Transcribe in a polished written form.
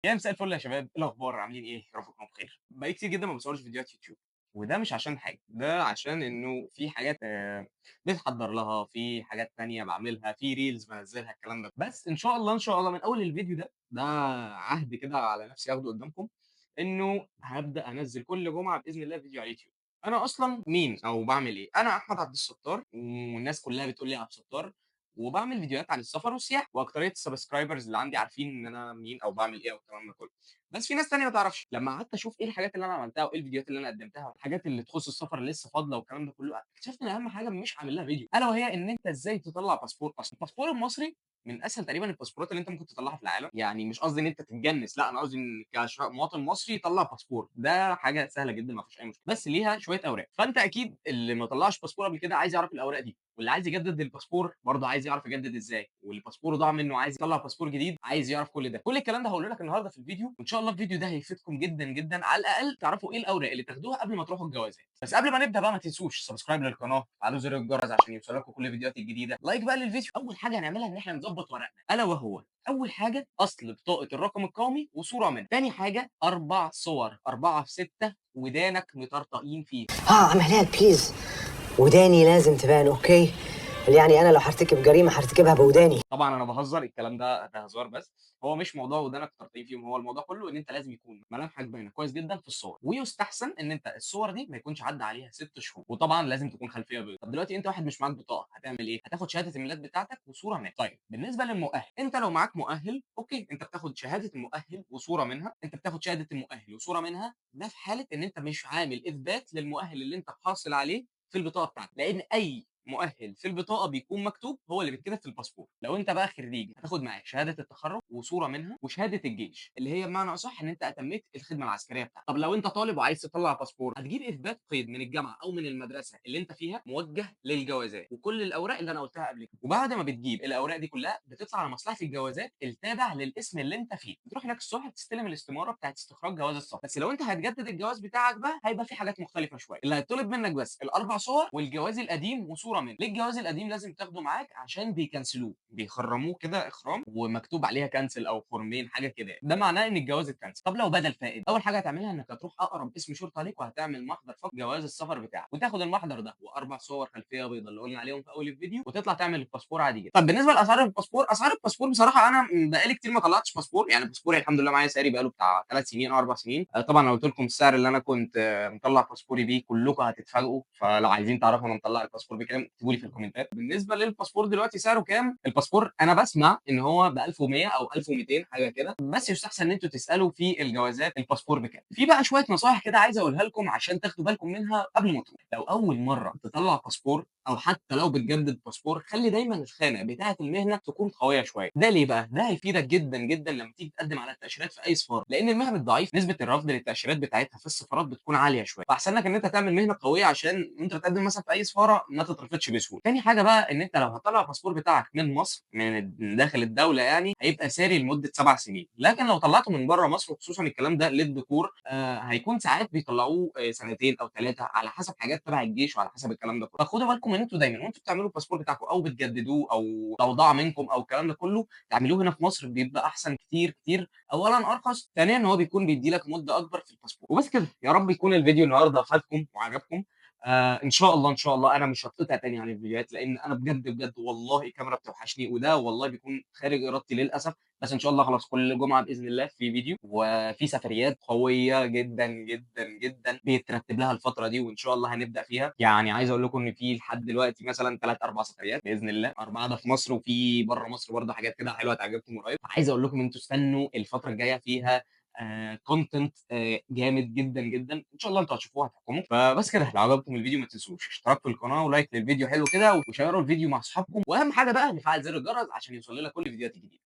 يا مساء الفل يا شباب، إيه الأخبار؟ عاملين إيه؟ يا رب تكونوا بخير. بقالي كتير جدًا ما باصورش فيديوهات يوتيوب، وده مش عشان حاجة، ده عشان إنه في حاجات بنحضّر لها، في حاجات تانية باعملها، في reels بانزّلها الكلام ده. بس إن شاء الله، إن شاء الله من أول الفيديو ده عهد كده على نفسي آخده قدّامكم، إنه هابدأ أنزّل كل جمعة بإذن الله فيديو على اليوتيوب. أنا أصلًا مين أو باعمل إيه؟ أنا أحمد عبد الستار والناس كلّها بتقول لي عبد الستار. وباعمل فيديوهات عن السفر والسياحة، وأكترية السبسكرايبرز اللي عندي عارفين إن أنا مين أو باعمل إيه والكلام ده كله. بس في ناس تانية ما تعرفش. لمّا قعدت أشوف إيه الحاجات اللي أنا عملتها وإيه الفيديوهات اللي أنا قدمتها والحاجات اللي تخص السفر اللي لسه فاضلة والكلام ده كله، اكتشفت إن أهم حاجة مش عامل لها فيديو، ألا وهي إن أنت إزاي تطلّع باسبور أصلًا. الباسبور المصري من أسهل تقريبًا الباسبورات اللي أنت ممكن تطلّعها في العالم، يعني مش قصدي إن أنت تتجنّس، لأ، أنا قصدي إن مواطن مصري يطلّع باسبور، ده حاجة سهلة جدًا ما فيهاش أي مشكلة، بس ليها شوية أوراق. فأنت أكيد اللي ما طلّعش باسبور قبل كده عايز يعرف الأوراق دي، واللي عايز يجدد الباسبور برضه عايز يعرف يجدد إزاي، واللي باسبوره ضاع منه عايز يطلّع باسبور جديد، عايز يعرف كل ده. كل الكلام ده هاقوله لك النهارده في الفيديو، وإن شاء الله الفيديو ده هيفيدكم جدًا، جدًا، على الأقل تعرفوا إيه الأوراق اللي تاخدوها قبل ما تروحوا الجوازات. بس قبل ما نبدأ بقى ما تنسوش سبسكرايب للقناة، فعلوا زر الجرس عشان يوصلكم كل الفيديوهات الجديدة، لايك بقى للفيديو. أول حاجة هنعملها إن إحنا نضبط ورقنا، ألا وهو أول حاجة أصل بطاقة الرقم القومي وصورة منها، تاني حاجة 4 صور 4 في 6 ودانك مطرطقين فيها. اعملها بليز. وداني لازم تبان اوكي. يعني انا لو هرتكب جريمه هرتكبها بوداني. طبعًا أنا باهزر، الكلام ده هزار بس، هو مش موضوع ودانك طرطقين فيهم، هو الموضوع كله إن أنت لازم يكون ملامحك باينة كويس جدًا في الصور، ويُستحسن إن أنت الصور دي ما يكونش عدّى عليها 6 شهور، وطبعًا لازم تكون خلفية بيضا. طب دلوقتي أنت واحد مش معاك بطاقة، هتعمل إيه؟ هتاخد شهادة الميلاد بتاعتك وصورة منها. طيب بالنسبة للمؤهل، أنت لو معاك مؤهل أوكي، أنت بتاخد شهادة المؤهل وصورة منها، أنت بتاخد شهادة المؤهل وصورة منها، ده في حالة إن أنت مش عامل إثبات للمؤهل اللي أنت حاصل عليه في البطاقة بتاعتك، لإن أي مؤهل في البطاقة بيكون مكتوب هو اللي بيتكتب في الباسبور. لو أنت بقى خريج هتاخد معاك شهادة التخرُّج وصورة منها وشهادة الجيش، اللي هي بمعنى أصح إن أنت أتميت الخدمة العسكرية بتاعتك. طب لو أنت طالب وعايز تطلّع باسبور، هتجيب إثبات قيد من الجامعة أو من المدرسة اللي أنت فيها موجه للجوازات، وكل الأوراق اللي أنا قُلتها قبل كده. وبعد ما بتجيب الأوراق دي كلها، بتطلع على مصلحة الجوازات التابع للاسم اللي أنت فيه، بتروح هناك الصبح تستلم الاستمارة بتاعة استخراج جواز السفر. بس لو أنت هتجدد الجواز بتاعك بقى، هيبقى في حاجات مختلفة شوية، اللي هيتطلب منك بس ال4 صور والجواز القديم وصورة منه. ليه الجواز القديم لازم تاخده معاك؟ عشان بيكنسلوه، بيخرّموه كده إخرام ومكتوب عليها كانسل أو خرمين حاجة كده يعني، ده معناه إن الجواز اتكنسل. طب لو بدل فائد، أول حاجة هتعملها إنك هتروح أقرب اسم شرطة ليك وهتعمل محضر فك جواز السفر بتاعك، وتاخد المحضر ده و4 صور خلفية بيضا اللي قُلنا عليهم في أول الفيديو، وتطلع تعمل الباسبور عادي جدًا. طب بالنسبة لأسعار الباسبور، أسعار الباسبور بصراحة أنا بقى لي كتير ما طلعتش باسبور، يعني باسبوري الحمد لله معايا ساري بقى له بتاع 3 سنين أو 4 سنين. طبعًا لو قُلت لكم السعر اللي أنا كنت مطلّع باسبوري بيه كلكم هتتفاجئوا، فلو عايزين تعرفوا أنا مطلّع الباسبور بكام اكتبوا لي في الكومنتات. بالنسبة للباسبور دلوقتي سعره كام؟ الباسبور أنا باسمع إن هو ب1100 أو 1200 حاجة كده، بس يستحسن إن أنتم تسألوا في الجوازات الباسبور بكام. في بقى شوية نصايح كده عايز أقولها لكم عشان تاخدوا بالكم منها قبل ما تروحوا. لو أول مرة تطلّع باسبور أو حتى لو بتجدد باسبور، خلّي دايمًا الخانة بتاعة المهنة تكون قوية شوية. ده ليه بقى؟ ده هيفيدك جدًا، جدًا لمّا تيجي تقدّم على التأشيرات في أي سفارة، لإن المهن الضعيفة نسبة الرفض للتأشيرات بتاعتها في السفارات بتكون عالية شوية، فأحسن لك إن أنت تعمل مهنة قوية عشان وأنت بتقدّم مثلًا في أي سفارة ما تترفضش بسهولة. تاني حاجة بقى إن أنت لو هتطلّع الباسبور بتاعك من مصر من داخل الدولة يعني، هيبقى ساري لمدة 7 سنين، لكن لو طلّعته من برّه مصر وخصوصًا الكلام ده للذكور هيكون ساعات بيطلّعوه سنتين أو 3 على حسب حاجات تبع الجيش وعلى حسب الكلام ده كله. فخدوا بالكم إن أنتم دايمًا وأنتم بتعملوا الباسبور بتاعكم أو بتجددوه أو لو ضاع منكم أو الكلام ده كله، تعملوه هنا في مصر بيبقى أحسن كتير، كتير. أولًا أرخص، ثانيًا هو بيكون بيدّي لك مدة أكبر في الباسبور. وبس كده، يا رب يكون الفيديو النهارده فادكم وعجبكم. إن شاء الله، إن شاء الله أنا مش هاتقطع تاني عن الفيديوهات، لإن أنا بجد، بجد والله الكاميرا بتوحشني، وده والله بيكون خارج إرادتي للأسف. بس إن شاء الله خلاص كل جمعة بإذن الله في فيديو، وفي سفريات قوية جدًا، جدًا، جدًا بيترتب لها الفترة دي، وإن شاء الله هنبدأ فيها. يعني عايز أقول لكم إن في لحد دلوقتي مثلًا 3، 4 سفريات بإذن الله، 4 ده في مصر وفي برّه مصر برضه حاجات كده حلوة هتعجبكم قريب. عايز أقول لكم إن أنتم استنوا الفترة الجاية فيها content جامد جدًا، جدًا، إن شاء الله أنتم هتشوفوه هتحكموا. فبس كده، لو عجبكم الفيديو ما تنسوش اشتراك في القناة ولايك للفيديو حلو كده، وشيروا الفيديو مع أصحابكم، وأهم حاجة بقى نفعل زر الجرس عشان يوصل لنا كل الفيديوهات الجديدة.